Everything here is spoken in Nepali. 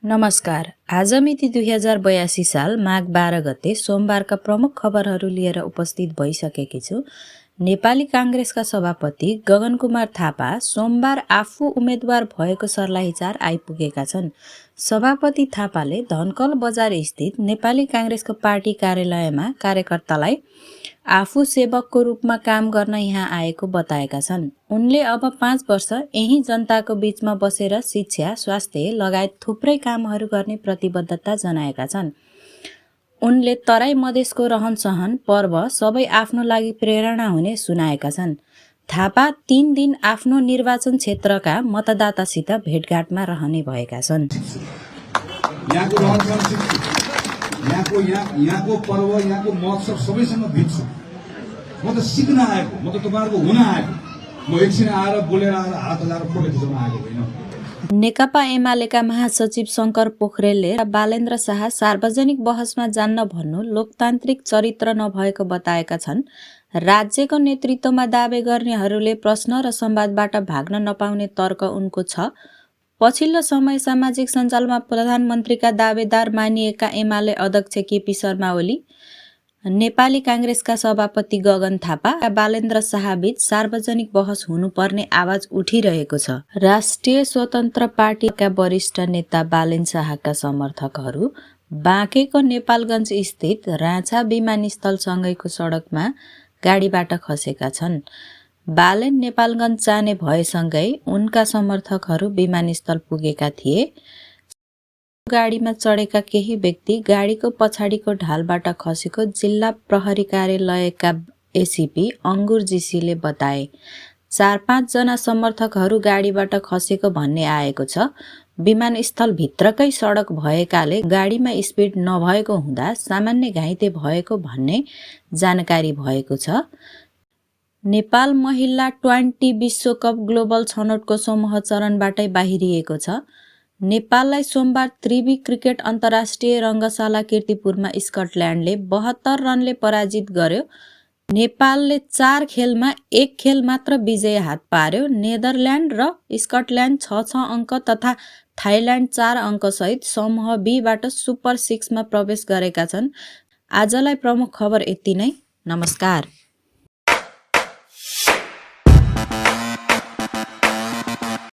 नमस्कार। आज मिति 2082 साल माघ 12 गते सोमबारका प्रमुख खबरहरू लिएर उपस्थित भइसकेकी छु। नेपाली काङ्ग्रेसका सभापति गगन कुमार थापा सोमबार आफू उम्मेदवार भएको सर्लाहीचार आइपुगेका छन्। सभापति थापाले धनकल बजार स्थित नेपाली काङ्ग्रेसको पार्टी कार्यालयमा कार्यकर्तालाई आफू सेवकको रूपमा काम गर्न यहाँ आएको बताएका छन्। उनले अब 5 वर्ष यही जनताको बीचमा बसेर शिक्षा, स्वास्थ्य लगायत थुप्रै कामहरू गर्ने प्रतिबद्धता जनाएका छन्। उनले तराई मधेसको रहनसहन, पर्व सबै आफ्नो लागि प्रेरणा हुने सुनाएका छन्। थापा 3 दिन आफ्नो निर्वाचन क्षेत्रका मतदातासित भेटघाटमा रहने भएका छन्। यहाँको पर्व, यहाँको महोत्सव सबैसँग भेट्छु। म त सिक्न आएको, म त तपाईहरुको हुन आएको। म एकछिन आएर बोलेर आएर हात हल्लाएर फोटो खिच्न आएको होइन। नेकपा एमालेका महासचिव शंकर पोखरेलले बालेन्द्र शाह सार्वजनिक बहसमा जान्न भन्नु लोकतान्त्रिक चरित्र नभएको बताएका छन्। राज्यको नेतृत्वमा दावे गर्नेहरूले प्रश्न र संवादबाट भाग्न नपाउने तर्क उनको छ। पछिल्लो समय सामाजिक सञ्जालमा प्रधानमन्त्रीका दावेदार मानिएका एमाले अध्यक्ष केपी शर्मा ओली, नेपाली काङ्ग्रेसका सभापति गगन थापा, बालेन्द्र शाहबीच सार्वजनिक बहस हुनुपर्ने आवाज उठिरहेको छ। राष्ट्रिय स्वतन्त्र पार्टीका वरिष्ठ नेता बालेन शाहका समर्थकहरू बाँकेको नेपालगञ्ज स्थित राँछा विमानस्थलसँगैको सडकमा गाडीबाट खसेका छन्। बालेन नेपालगञ्ज जाने भएसँगै उनका समर्थकहरू विमानस्थल पुगेका थिए। गाडीमा चढेका केही व्यक्ति गाडीको पछाडिको ढालबाट खसेको जिल्ला प्रहरी कार्यालयका एसीपी अंगुर जीसीले बताए। 4-5 जना समर्थकहरू गाडीबाट खसेको भन्ने आएको छ। विमानस्थल भित्रकै सडक भएकाले गाडीमा स्पिड नभएको हुँदा सामान्य घाइते भएको भन्ने जानकारी भएको छ। नेपाल महिला 20 विश्वकप ग्लोबल छनौटको समूह चरणबाटै बाहिरिएको छ। नेपाललाई सोमबार त्रिवी क्रिकेट अन्तर्राष्ट्रिय रङ्गशाला कीर्तिपुरमा स्कटल्यान्डले 72 रनले पराजित गर्यो। नेपालले 4 खेलमा 1 खेल मात्र विजय हात पार्यो। नेदरल्यान्ड र स्कटल्यान्ड 6-6 अङ्क तथा थाइल्यान्ड 4 अङ्कसहित समूह बीबाट सुपर 6 मा प्रवेश गरेका छन्। आजलाई प्रमुख खबर यति नै। नमस्कार।